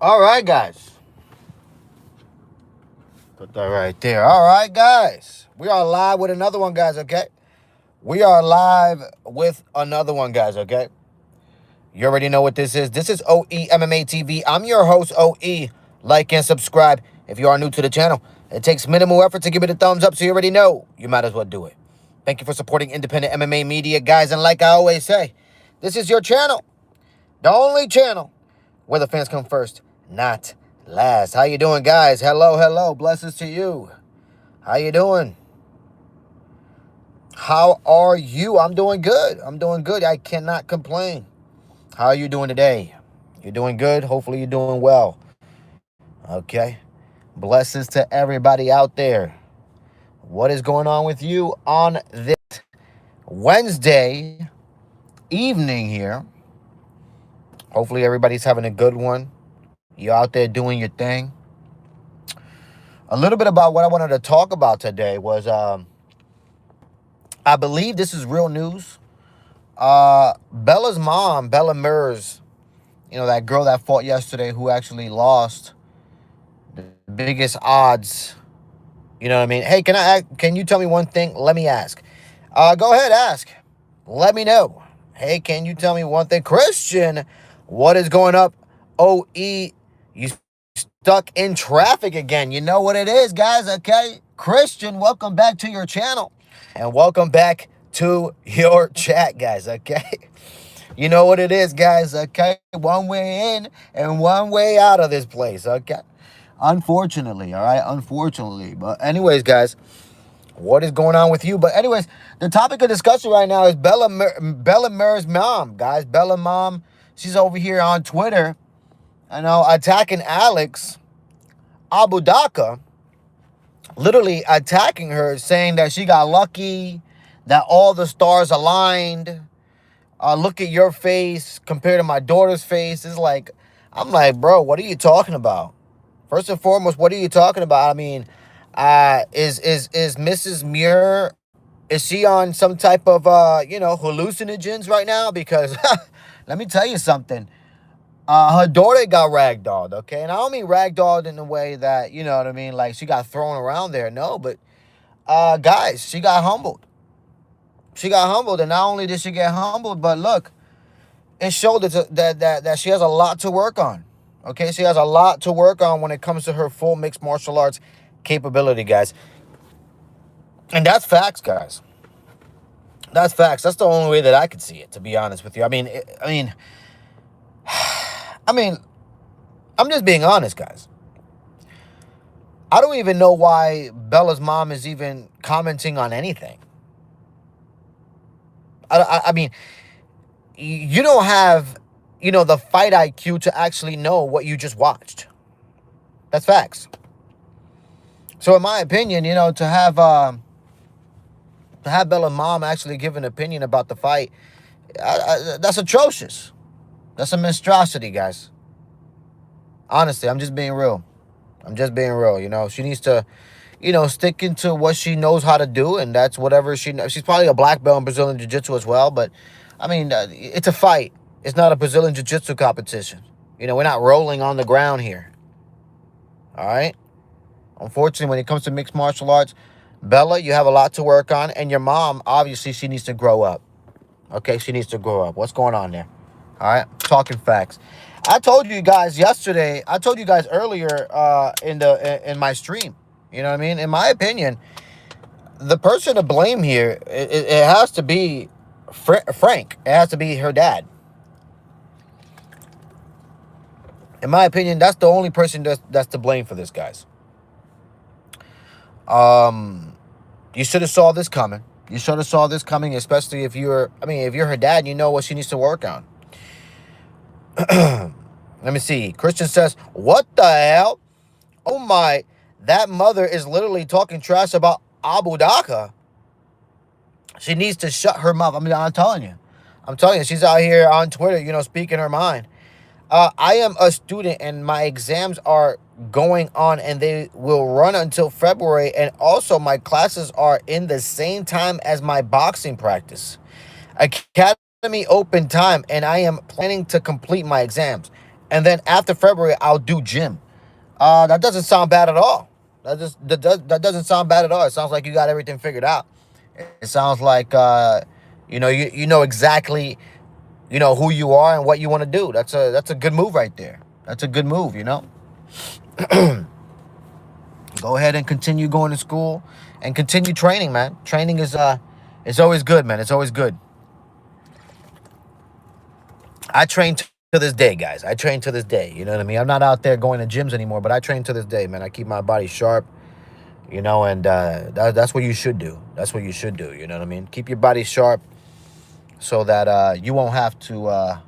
All right, guys. Put that right there. All right, guys. We are live with another one, guys, okay? We are live with another one, guys, okay? You already know what this is. This is OE MMA TV. I'm your host, OE. Like and subscribe if you are new to the channel. It takes minimal effort to give it a thumbs up, so you already know. You might as well do it. Thank you for supporting independent MMA media, guys. And like I always say, this is your channel. The only channel where the fans come first, not last. How you doing, guys? Hello, hello. Blessings to you. How you doing? How are you? I'm doing good. I'm doing good. I cannot complain. How are you doing today? You're doing good? Hopefully you're doing well. Okay. Blessings to everybody out there. What is going on with you on this Wednesday evening here? Hopefully everybody's having a good one. You're out there doing your thing. A little bit about what I wanted to talk about today was I believe this is real news. Bella's mom, Bella Murs, that girl that fought yesterday who actually lost the biggest odds. You know what I mean? Hey, can you tell me one thing? Let me ask. Go ahead, ask. Let me know. Hey, can you tell me one thing? Christian, what is going up? OE, you stuck in traffic again. You know what it is, guys, okay? Christian, welcome back to your channel. And welcome back to your chat, guys, okay? You know what it is, guys, okay? One way in and one way out of this place, okay? Unfortunately, all right? Unfortunately. But anyways, guys, what is going on with you? But anyways, the topic of discussion right now is Bella Mur's mom, guys. Bella mom, she's over here on Twitter, attacking Alex Abudaka, literally attacking her, saying that she got lucky, that all the stars aligned. Look at your face compared to my daughter's face. I'm like, bro, what are you talking about? First and foremost, what are you talking about? I mean, is Mrs. Muir, is she on some type of hallucinogens right now? Because let me tell you something. Her daughter got ragdolled, okay? And I don't mean ragdolled in the way that, you know what I mean, like she got thrown around there. No, but guys, she got humbled. She got humbled, and not only did she get humbled, but look, it showed that she has a lot to work on. Okay, she has a lot to work on when it comes to her full mixed martial arts capability, guys. And that's facts, guys. That's facts. That's the only way that I could see it, to be honest with you. I mean, I'm just being honest, guys. I don't even know why Bella's mom is even commenting on anything. I mean, you don't have, the fight IQ to actually know what you just watched. That's facts. So in my opinion, to have Bella's mom actually give an opinion about the fight, that's atrocious. That's a monstrosity, guys. Honestly, I'm just being real. She needs to, stick into what she knows how to do, and that's whatever she knows. She's probably a black belt in Brazilian Jiu-Jitsu as well, but, I mean, it's a fight. It's not a Brazilian Jiu-Jitsu competition. We're not rolling on the ground here. All right? Unfortunately, when it comes to mixed martial arts, Bella, you have a lot to work on, and your mom, obviously, she needs to grow up. Okay, she needs to grow up. What's going on there? All right, talking facts. I told you guys yesterday. I told you guys earlier in my stream. You know what I mean? In my opinion, the person to blame here, it has to be Frank. It has to be her dad. In my opinion, that's the only person that's to blame for this, guys. You should have saw this coming. You should have saw this coming, especially if you're her dad, you know what she needs to work on. Let me see. Christian says, what the hell? Oh my, that mother is literally talking trash about Abu Dhaka. She needs to shut her mouth. I'm telling you. She's out here on Twitter, speaking her mind. I am a student and my exams are going on and they will run until February. And also my classes are in the same time as my boxing practice. Academy open time, and I am planning to complete my exams. And then after February, I'll do gym. That doesn't sound bad at all. That doesn't sound bad at all. It sounds like you got everything figured out. It sounds like you know exactly who you are and what you want to do. That's a good move right there. That's a good move. Go ahead and continue going to school and continue training, man. Training is it's always good, man. It's always good. I train to this day, guys. I train to this day. You know what I mean? I'm not out there going to gyms anymore, but I train to this day, man. I keep my body sharp, and that's what you should do. That's what you should do. You know what I mean? Keep your body sharp so that you won't have to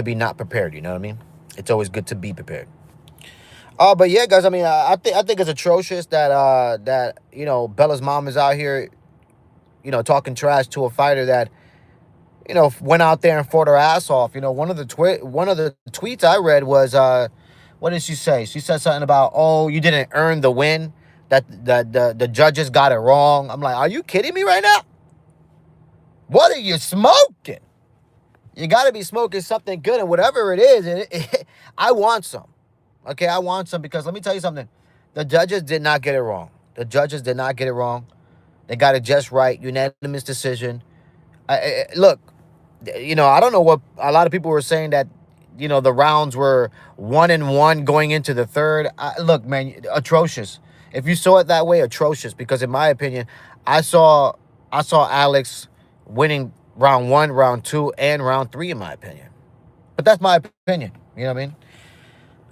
be not prepared. You know what I mean? It's always good to be prepared. But yeah, guys. I mean, I think it's atrocious that Bella's mom is out here, talking trash to a fighter that went out there and fought her ass off. One of the tweets I read was, what did she say? She said something about, oh, you didn't earn the win, that the judges got it wrong. I'm like, are you kidding me right now? What are you smoking? You got to be smoking something good, and whatever it is, I want some. Okay, I want some, because let me tell you something. The judges did not get it wrong. The judges did not get it wrong. They got it just right. Unanimous decision. Look, I don't know what a lot of people were saying, that the rounds were 1-1 going into the third. Look, man, atrocious. If you saw it that way, atrocious. Because in my opinion, I saw Alex winning round 1, round 2, and round 3, in my opinion. But that's my opinion. You know what I mean?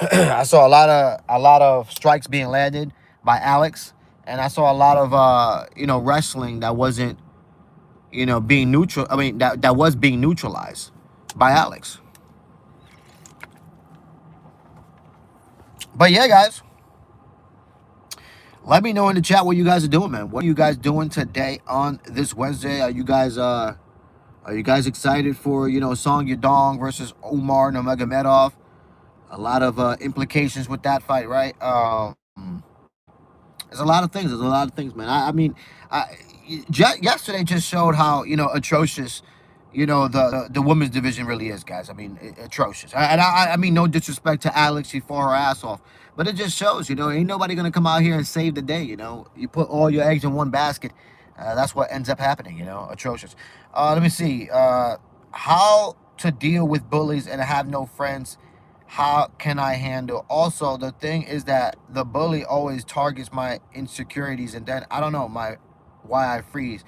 I saw a lot of strikes being landed by Alex, and I saw a lot of wrestling that wasn't being neutral. I mean, that was being neutralized by Alex. But yeah, guys, let me know in the chat what you guys are doing, man. What are you guys doing today on this Wednesday? Are you guys excited for Song Yadong versus Umar Nurmagomedov? A lot of implications with that fight, right? There's a lot of things. Man. I mean, yesterday just showed how atrocious the women's division really is, guys. I mean, atrocious. I mean, no disrespect to Alex, she fought her ass off, but it just shows, ain't nobody gonna come out here and save the day. You put all your eggs in one basket. That's what ends up happening. Atrocious. Let me see. How to deal with bullies and have no friends. How can I handle? Also, the thing is that the bully always targets my insecurities, and then I don't know why I freeze.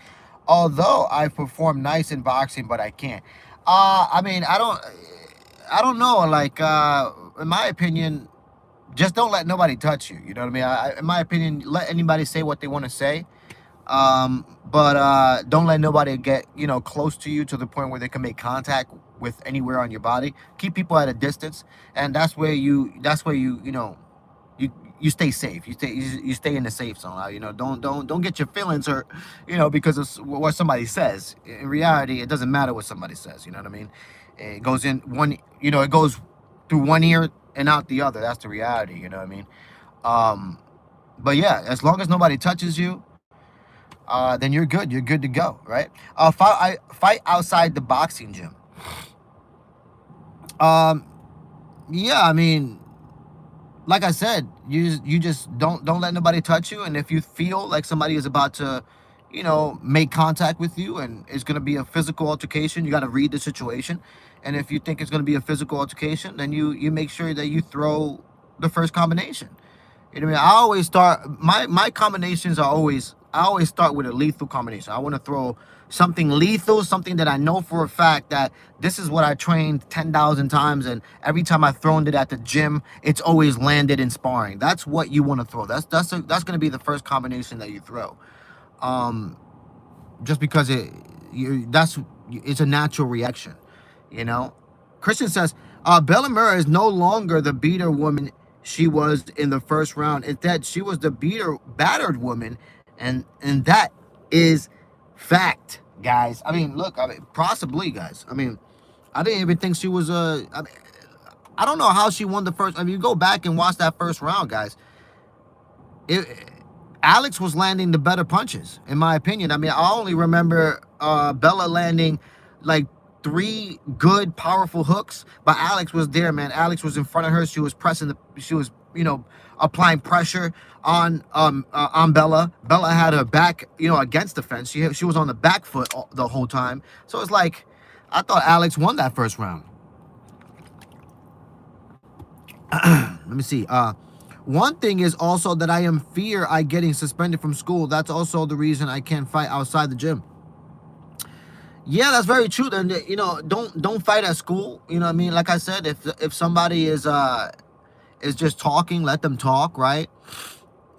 Although I perform nice in boxing, but I can't. I mean, I don't know. Like, in my opinion, just don't let nobody touch you. You know what I mean? In my opinion, let anybody say what they want to say. But don't let nobody get close to you to the point where they can make contact with anywhere on your body. Keep people at a distance, and that's where you you stay safe. You stay in the safe zone. Don't get your feelings hurt, because of what somebody says. In reality, it doesn't matter what somebody says. You know what I mean? It goes in one. It goes through one ear and out the other. That's the reality. You know what I mean? But yeah, as long as nobody touches you, then you're good. You're good to go, right? Fight outside the boxing gym. Yeah, I mean, like I said, you just don't let nobody touch you, and if you feel like somebody is about to, make contact with you, and it's gonna be a physical altercation, you got to read the situation, and if you think it's gonna be a physical altercation, then you make sure that you throw the first combination. You know what I mean? I always start my combinations are always. I always start with a lethal combination. I want to throw something lethal, something that I know for a fact that this is what I trained 10,000 times, and every time I've thrown it at the gym, it's always landed in sparring. That's what you want to throw. That's going to be the first combination that you throw. Just because it's a natural reaction, Christian says, Bella Murray is no longer the beater woman she was in the first round. Instead, she was the battered woman. And that is fact, guys. I mean, look, possibly, guys. I mean, I didn't even think she was I don't know how she won the first. I mean, you go back and watch that first round, guys. Alex was landing the better punches, in my opinion. I mean, I only remember Bella landing like 3 good, powerful hooks, but Alex was there, man. Alex was in front of her. She was pressing she was, applying pressure on Bella. Bella had her back, against the fence. She was on the back foot the whole time. So it's like, I thought Alex won that first round. Let me see. One thing is also that I am fear I getting suspended from school. That's also the reason I can't fight outside the gym. Yeah, that's very true. Then don't fight at school. You know what I mean? Like I said, if somebody is just talking, let them talk, right?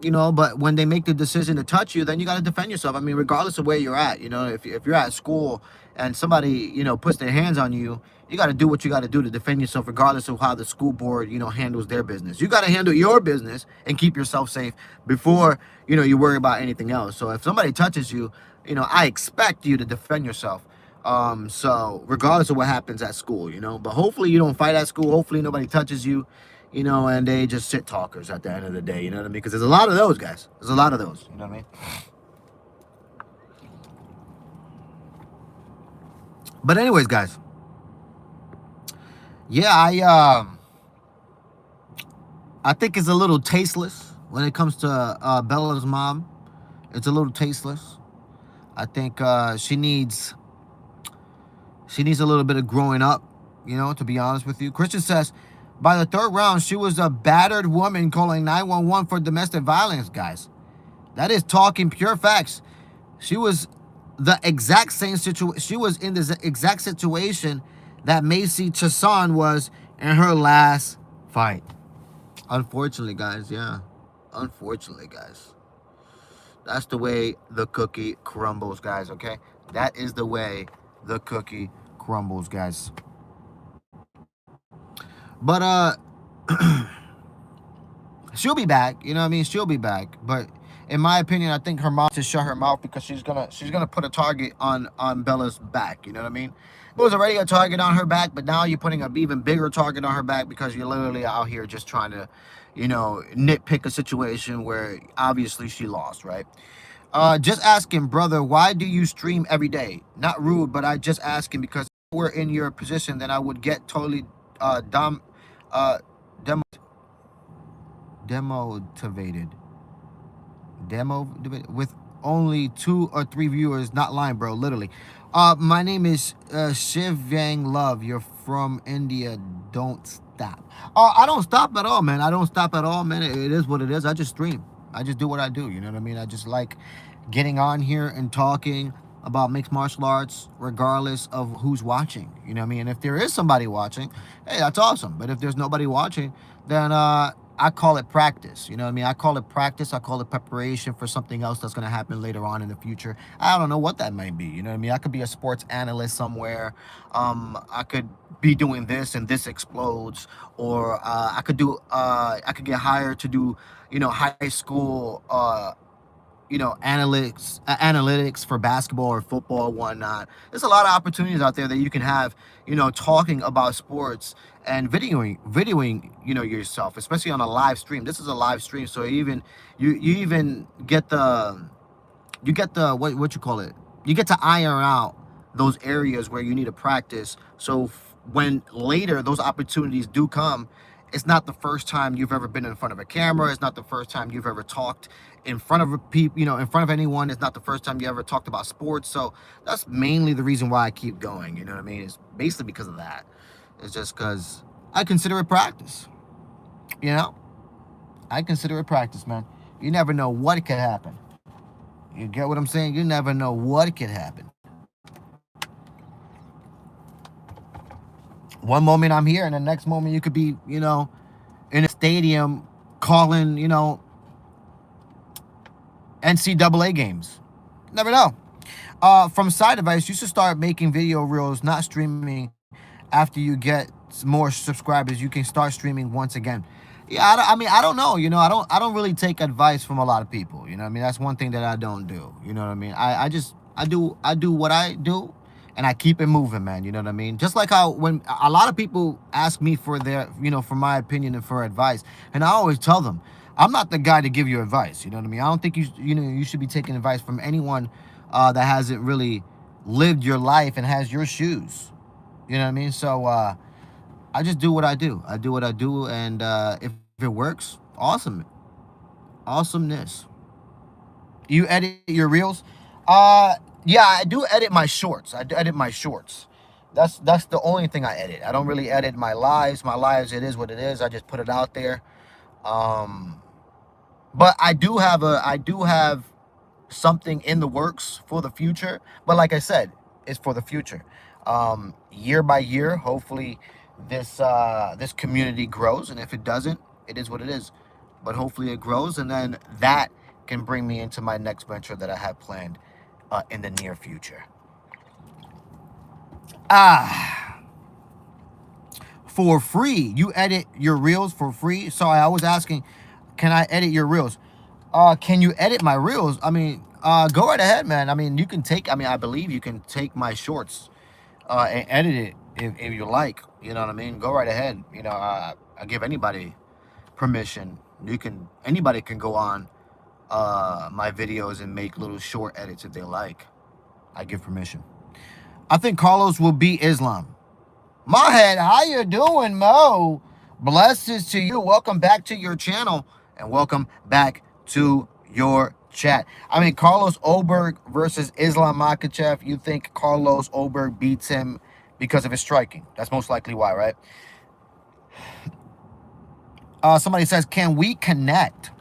But when they make the decision to touch you, then you got to defend yourself. I mean, regardless of where you're at, if you're at school and somebody, puts their hands on you, you got to do what you got to do to defend yourself, regardless of how the school board, handles their business. You got to handle your business and keep yourself safe before, you worry about anything else. So if somebody touches you, I expect you to defend yourself. So regardless of what happens at school, but hopefully you don't fight at school. Hopefully nobody touches you. And they just sit talkers at the end of the day, you know what I mean? Because there's a lot of those guys. There's a lot of those, you know what I mean? But anyways, guys. Yeah, I think it's a little tasteless when it comes to Bella's mom. It's a little tasteless. I think she needs a little bit of growing up, to be honest with you. Christian says, by the 3rd round, she was a battered woman calling 911 for domestic violence, guys. That is talking pure facts. She was the exact same situation. She was in the exact situation that Macy Chiasson was in her last fight. Unfortunately, guys, yeah. Unfortunately, guys. That's the way the cookie crumbles, guys, okay? That is the way the cookie crumbles, guys. But she'll be back, you know what I mean? She'll be back. But in my opinion, I think her mom should shut her mouth because she's gonna put a target on Bella's back, you know what I mean? It was already a target on her back, but now you're putting an even bigger target on her back because you're literally out here just trying to, nitpick a situation where obviously she lost, right? Just asking, brother, why do you stream every day? Not rude, but I just asking because if we're in your position, then I would get totally demotivated with only 2 or 3 viewers. Not lying, bro, literally. My name is Shivang Love. You're from India. Don't stop. I don't stop at all, man. I don't stop at all, man. It is what it is. I just stream. I just do what I do, you know what I mean? I just like getting on here and talking about mixed martial arts regardless of who's watching, you know what I mean? And if there is somebody watching, hey, that's awesome. But if there's nobody watching, then I call it practice, you know what I mean? I call it practice. I call it preparation for something else that's going to happen later on in the future. I don't know what that might be, you know what I mean? I could be a sports analyst somewhere. I could be doing this and this explodes, or I could get hired to do, high school analytics for basketball or football and whatnot. There's a lot of opportunities out there that you can have, talking about sports and videoing, yourself, especially on a live stream. This is a live stream, so you even get the what you call it. You get to iron out those areas where you need to practice. So when later those opportunities do come, it's not the first time you've ever been in front of a camera. It's not the first time you've ever talked in front of in front of anyone. It's not the first time you ever talked about sports. So that's mainly the reason why I keep going. You know what I mean? It's basically because of that. It's just because I consider it practice. I consider it practice, man. You never know what could happen. You get what I'm saying? You never know what could happen. One moment I'm here, and the next moment you could be, in a stadium calling, NCAA games. Never know. From Side Advice, you should start making video reels, not streaming. After you get more subscribers, you can start streaming once again. Yeah, I don't know. I don't really take advice from a lot of people. You know what I mean? That's one thing that I don't do. You know what I mean? I do what I do. And I keep it moving, man. You know what I mean? Just like how when a lot of people ask me for their, for my opinion and for advice, and I always tell them, I'm not the guy to give you advice. You know what I mean? I don't think you should be taking advice from anyone that hasn't really lived your life and has your shoes. You know what I mean? So I just do what I do. I do what I do, and if it works, awesome, awesomeness. You edit your reels? Yeah, I do edit my shorts. I do edit my shorts. That's the only thing I edit. I don't really edit my lives. My lives, it is what it is. I just put it out there. Um, but I do have something in the works for the future. But like I said, it's for the future. Year by year, hopefully this community grows, and if it doesn't, it is what it is. But hopefully it grows, and then that can bring me into my next venture that I have planned in the near future. Ah, for free, you edit your reels for free. Sorry, I was asking, can I edit your reels? Can you edit my reels? I mean, go right ahead, man. I mean, you can take. I mean, I believe you can take my shorts and edit it if you like. You know what I mean? Go right ahead. You know, I give anybody permission. Anybody can go on my videos and make little short edits if they like. I give permission. I think Carlos will beat Islam. Mahed, how you doing, Mo? Blessings to you. Welcome back to your channel and welcome back to your chat. I mean, Carlos Oberg versus Islam Makhachev. You think Carlos Oberg beats him because of his striking? That's most likely why, right? Somebody says, can we connect?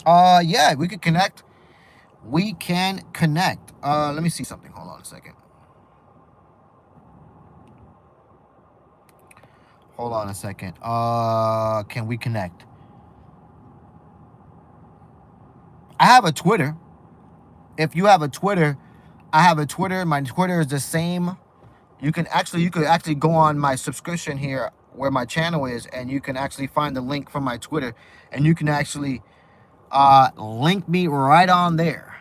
Yeah, we could connect. We can connect. Let me see something. Hold on a second. Hold on a second. Can we connect? I have a Twitter. If you have a Twitter, I have a Twitter. My Twitter is the same. You could actually go on my subscription here where my channel is, and you can actually find the link from my Twitter, and you can actually link me right on there.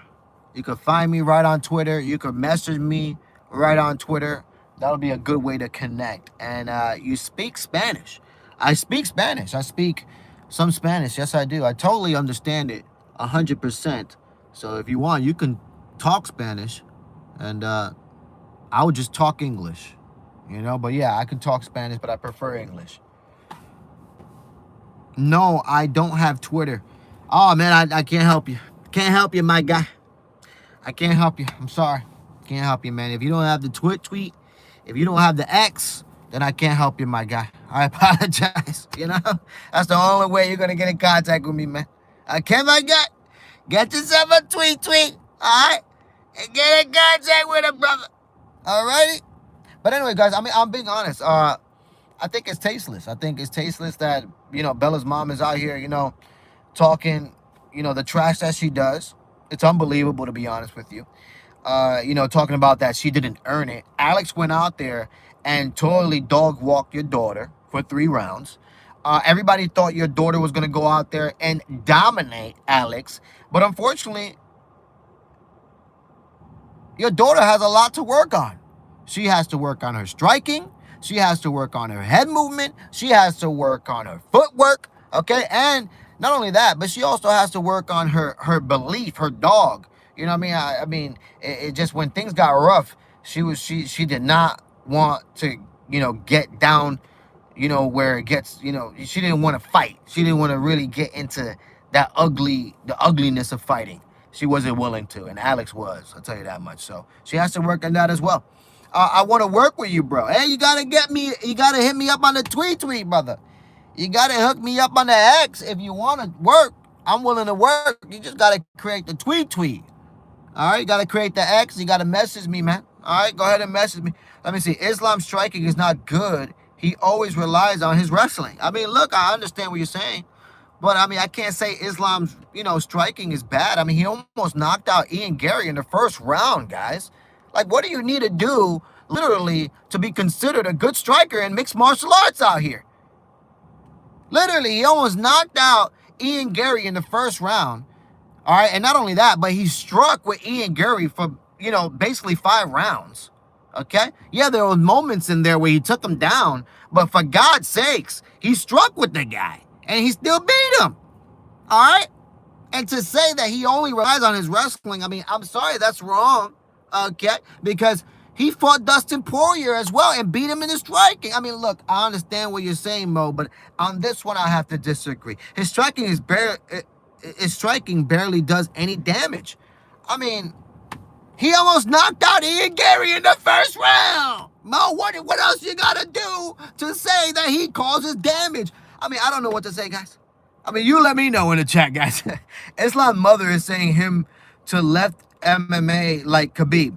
You could find me right on Twitter. You could message me right on Twitter. That'll be a good way to connect. And you speak Spanish. I speak Spanish. I speak some Spanish. Yes, I do. I totally understand it 100%. So if you want, you can talk Spanish, and I would just talk English, you know. But yeah, I can talk Spanish, but I prefer English. No, I don't have Twitter. Oh man, I can't help you. Can't help you, my guy. I can't help you. I'm sorry. Can't help you, man. If you don't have the tweet, if you don't have the X, then I can't help you, my guy. I apologize. You know, that's the only way you're gonna get in contact with me, man. Okay, my guy. Get yourself a tweet, all right? And get in contact with a brother, all righty? But anyway, guys, I mean, I'm being honest. I think it's tasteless. I think it's tasteless that, you know, Bella's mom is out here, you know, talking, you know, the trash that she does. It's unbelievable, to be honest with you. You know, talking about that she didn't earn it. Alex went out there and totally dog walked your daughter for 3 rounds. Everybody thought your daughter was going to go out there and dominate Alex. But unfortunately, your daughter has a lot to work on. She has to work on her striking. She has to work on her head movement. She has to work on her footwork. Okay. And not only that, but she also has to work on her belief, her dog. You know what I mean? It just, when things got rough, she did not want to, you know, get down, you know, where it gets, you know, she didn't want to fight. She didn't want to really get into the ugliness of fighting. She wasn't willing to, and Alex was. I'll tell you that much. So she has to work on that as well. I want to work with you, bro. Hey, you gotta hit me up on the tweet, brother. You gotta hook me up on the X if you want to work. I'm willing to work. You just gotta create the tweet. All right, you gotta create the X. You gotta message me, man. All right, go ahead and message me. Let me see. Islam striking is not good. He always relies on his wrestling. I mean, look, I understand what you're saying, but I mean, I can't say Islam's, you know, striking is bad. I mean, he almost knocked out Ian Gary in the first round, guys. Like, what do you need to do, literally, to be considered a good striker in mixed martial arts out here? Literally, he almost knocked out Ian Gary in the first round. All right, and not only that, but he struck with Ian Gary for, you know, basically 5 rounds. Okay? Yeah, there were moments in there where he took him down, but for God's sakes, he struck with the guy, and he still beat him. All right? And to say that he only relies on his wrestling, I mean, I'm sorry, that's wrong. Okay? Because He fought Dustin Poirier as well and beat him in the striking. I mean, look, I understand what you're saying, Mo, but on this one, I have to disagree. His striking barely does any damage. I mean, he almost knocked out Ian Gary in the first round. Mo, what else you gotta do to say that he causes damage? I mean, I don't know what to say, guys. I mean, you let me know in the chat, guys. Islam Mother is saying him to left MMA like Khabib.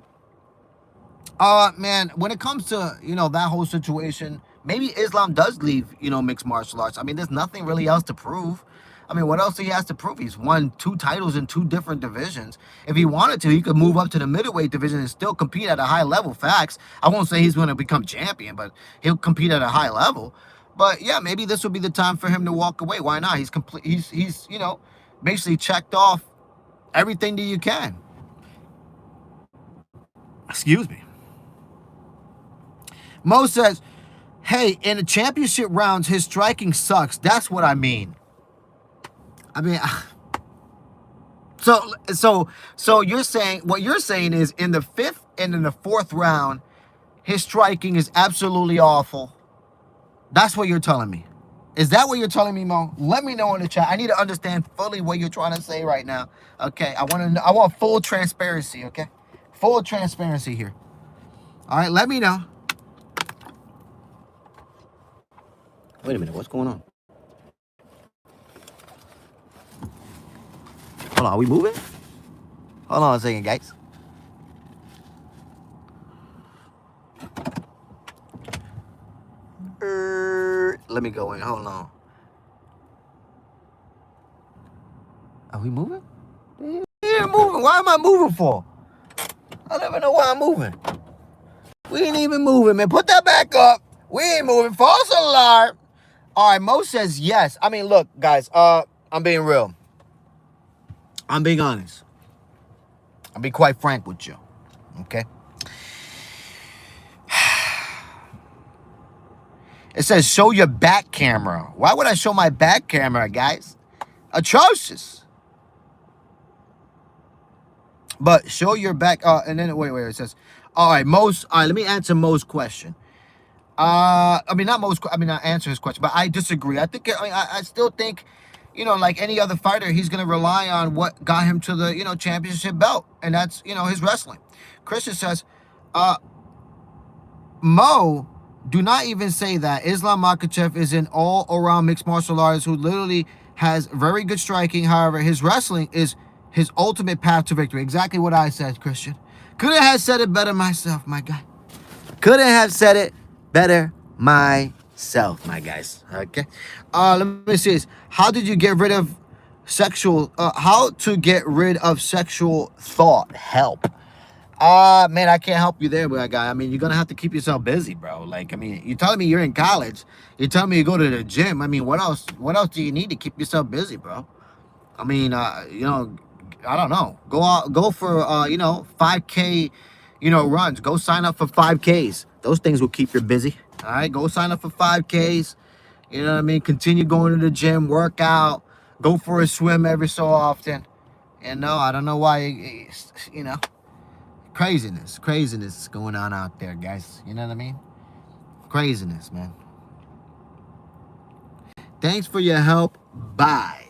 Man, when it comes to, that whole situation, maybe Islam does leave, mixed martial arts. I mean, there's nothing really else to prove. I mean, what else he has to prove? He's won 2 titles in 2 different divisions. If he wanted to, he could move up to the middleweight division and still compete at a high level. Facts. I won't say he's going to become champion, but he'll compete at a high level. But yeah, maybe this will be the time for him to walk away. Why not? He's complete. He's basically checked off everything that you can. Excuse me. Mo says, hey, in the championship rounds, his striking sucks. That's what I mean. I mean, so you're saying, what you're saying is in the 5th and in the 4th round, his striking is absolutely awful. That's what you're telling me. Is that what you're telling me, Mo? Let me know in the chat. I need to understand fully what you're trying to say right now. Okay, I want full transparency, okay? Full transparency here. All right, let me know. Wait a minute, what's going on? Hold on, are we moving? Hold on a second, guys. Let me go in, hold on. Are we moving? Yeah, moving. Why am I moving for? I don't even know why I'm moving. We ain't even moving, man. Put that back up. We ain't moving. False alarm. All right, Mo says yes. I mean, look, guys, I'm being real. I'm being honest. I'll be quite frank with you, okay? It says, show your back camera. Why would I show my back camera, guys? Atrocious. But show your back. And then, wait. It says, all right, let me answer Mo's question. I answer his question, but I disagree. I still think, like any other fighter, he's going to rely on what got him to the, championship belt. And that's, his wrestling. Christian says, Mo, do not even say that. Islam Makhachev is an all-around mixed martial artist who literally has very good striking. However, his wrestling is his ultimate path to victory. Exactly what I said, Christian. Couldn't have said it better myself, my guy. Couldn't have said it better myself, my guys. Okay. Let me see this. How to get rid of sexual thought? Help. Man, I can't help you there, my guy. I mean, you're gonna have to keep yourself busy, bro. Like, I mean, you're telling me you're in college. You're telling me you go to the gym. I mean, what else do you need to keep yourself busy, bro? I mean, I don't know. Go for 5K, runs. Go sign up for 5Ks. Those things will keep you busy. All right, go sign up for 5Ks. You know what I mean? Continue going to the gym, work out, go for a swim every so often. And no, I don't know why, craziness going on out there, guys. You know what I mean? Craziness, man. Thanks for your help. Bye.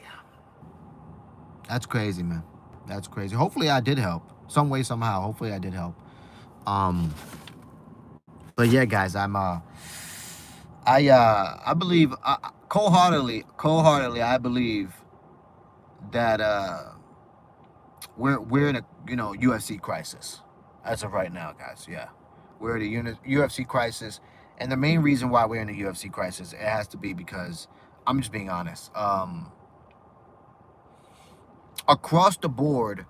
That's crazy, man. That's crazy. Hopefully I did help. Some way, somehow. Hopefully I did help. But yeah, guys, I believe cold-heartedly, I believe that we're in a UFC crisis as of right now, guys. Yeah, we're in a UFC crisis, and the main reason why we're in a UFC crisis, it has to be because I'm just being honest. Across the board,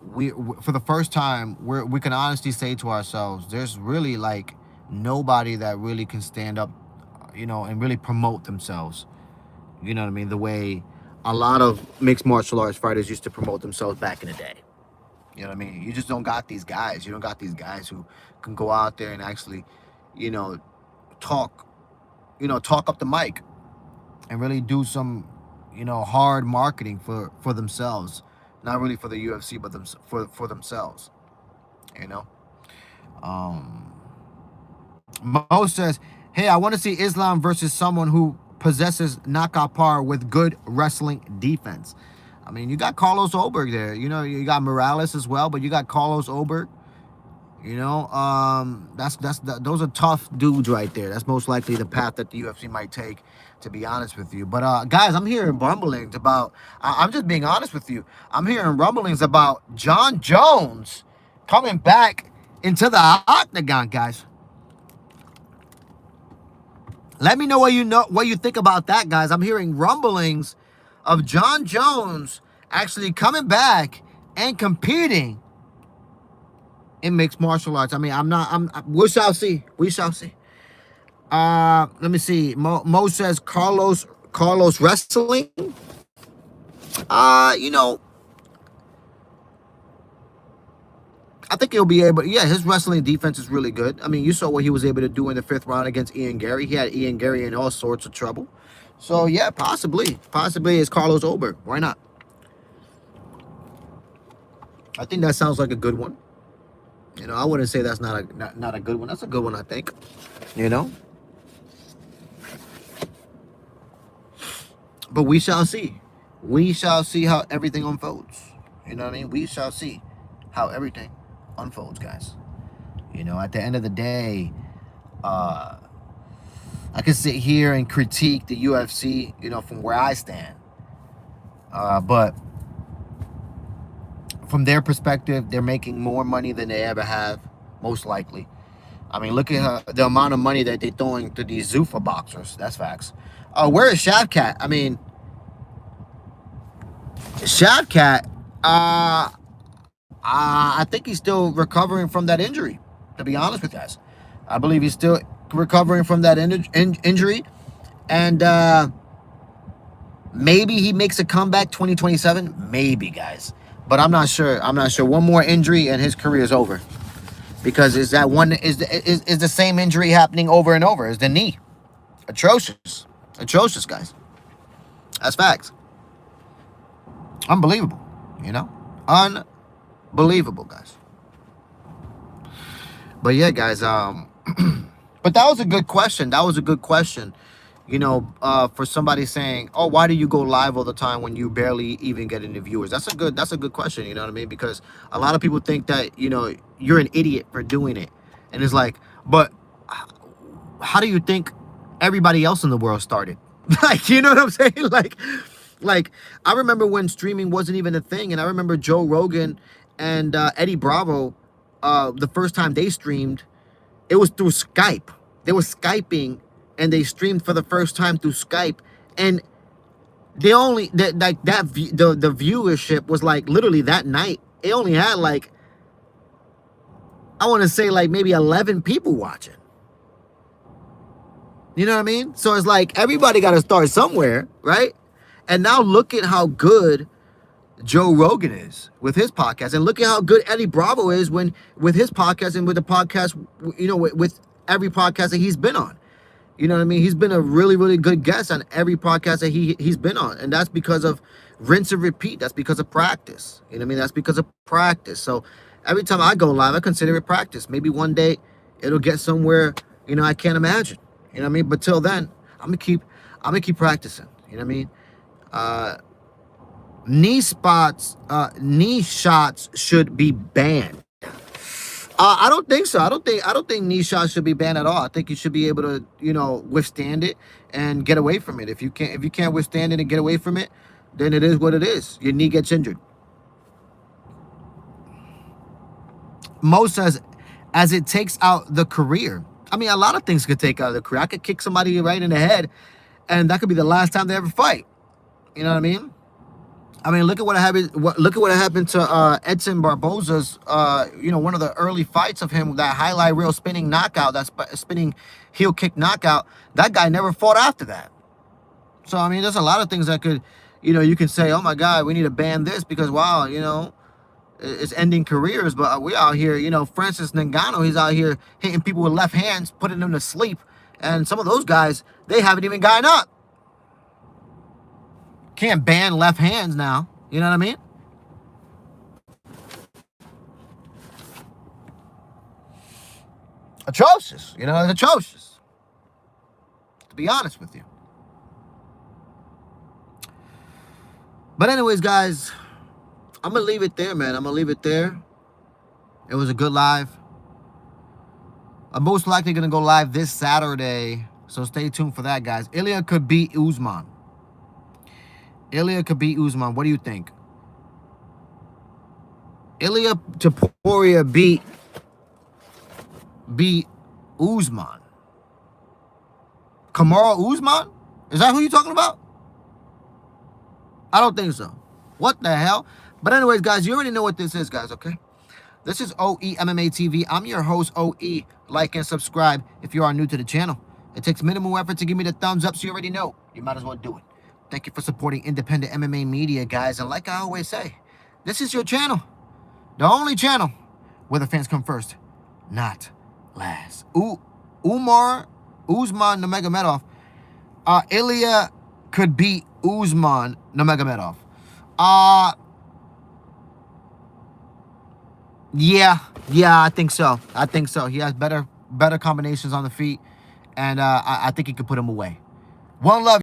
we for the first time we can honestly say to ourselves, there's really like nobody that really can stand up, and really promote themselves. You know what I mean? The way a lot of mixed martial arts fighters used to promote themselves back in the day. You know what I mean? You just don't got these guys. You don't got these guys who can go out there and actually, talk up the mic and really do some, hard marketing for themselves. Not really for the UFC, but for themselves. Um, Mo says, "Hey, I want to see Islam versus someone who possesses knockout power with good wrestling defense." I mean, you got Carlos Oberg there. You know, you got Morales as well, but you got Carlos Oberg. You know, those are tough dudes right there. That's most likely the path that the UFC might take, to be honest with you. But guys, I'm hearing rumblings about. I'm just being honest with you. I'm hearing rumblings about John Jones coming back into the octagon, guys. Let me know what you think about that, guys. I'm hearing rumblings of John Jones actually coming back and competing in mixed martial arts. I mean, we shall see. We shall see. Let me see. Mo says Carlos wrestling. You know, I think he'll be able. Yeah, his wrestling defense is really good. I mean, you saw what he was able to do in the 5th round against Ian Gary. He had Ian Gary in all sorts of trouble. So yeah, possibly it's Carlos Oberg. Why not? I think that sounds like a good one. You know, I wouldn't say that's not a good one. That's a good one, I think. You know, but we shall see. We shall see how everything unfolds. You know what I mean? We shall see how everything unfolds, guys. You know, at the end of the day, I can sit here and critique the UFC, you know, from where I stand. But from their perspective, they're making more money than they ever have, most likely. I mean, look at the amount of money that they're throwing to these Zuffa boxers. That's facts. Where is Shavkat? I mean, Shavkat, I think he's still recovering from that injury, to be honest with you guys. I believe he's still recovering from that injury. And maybe he makes a comeback 2027. Maybe, guys. But I'm not sure. I'm not sure. One more injury and his career is over. Because is the same injury happening over and over? Is the knee. Atrocious. Atrocious, guys. That's facts. Unbelievable. You know? Unbelievable, guys. But yeah, guys, but that was a good question. That was a good question. You know, for somebody saying, "Oh, why do you go live all the time when you barely even get any viewers?" That's a good question. You know what I mean? Because a lot of people think that, you know, you're an idiot for doing it, and it's like, but how do you think everybody else in the world started? Like, you know what I'm saying? Like I remember when streaming wasn't even a thing, and I remember Joe Rogan and Eddie Bravo, the first time they streamed, it was through Skype. They were Skyping, and they streamed for the first time through Skype, and they only the viewership was like literally that night. It only had like, I want to say like maybe 11 people watching. You know what I mean? So it's like everybody got to start somewhere, right? And now look at how good Joe Rogan is with his podcast, and look at how good Eddie Bravo is with his podcast and with the podcast, you know, with every podcast that he's been on. You know what I mean? He's been a really, really good guest on every podcast that he's been on, and that's because of rinse and repeat. That's because of practice. You know what I mean? That's because of practice. So every time I go live, I consider it practice. Maybe one day it'll get somewhere, you know, I can't imagine. You know what I mean? But till then, I'm gonna keep practicing. You know what I mean? Knee shots should be banned. I don't think so. I don't think knee shots should be banned at all. I think you should be able to, you know, withstand it and get away from it. If you can't withstand it and get away from it, then it is what it is. Your knee gets injured. Mo says, as it takes out the career. I mean, a lot of things could take out the career. I could kick somebody right in the head, and that could be the last time they ever fight. You know what I mean? I mean, look at what happened. Look at what happened to Edson Barboza's. You know, one of the early fights of him, that highlight reel spinning knockout, that spinning heel kick knockout. That guy never fought after that. So I mean, there's a lot of things that could, you know, you can say, oh my God, we need to ban this because wow, you know, it's ending careers. But we out here, you know, Francis Ngannou, he's out here hitting people with left hands, putting them to sleep, and some of those guys, they haven't even gotten up. Can't ban left hands now. You know what I mean? atrocious. You know, it's atrocious. To be honest with you. But anyways, guys, I'm going to leave it there, man. I'm going to leave it there. It was a good live. I'm most likely going to go live this Saturday. So stay tuned for that, guys. Ilya could beat Usman. Ilya could beat Usman. What do you think? Ilya Topuria beat Usman. Kamaru Usman? Is that who you're talking about? I don't think so. What the hell? But anyways, guys, you already know what this is, guys, okay? This is OE MMA TV. I'm your host, OE. Like and subscribe if you are new to the channel. It takes minimal effort to give me the thumbs up, so you already know. You might as well do it. Thank you for supporting independent MMA media, guys. And like I always say, this is your channel. The only channel where the fans come first, not last. Usman Nurmagomedov. Ilya could beat Usman Nurmagomedov. Yeah, I think so. He has better combinations on the feet, and I think he could put him away. One love.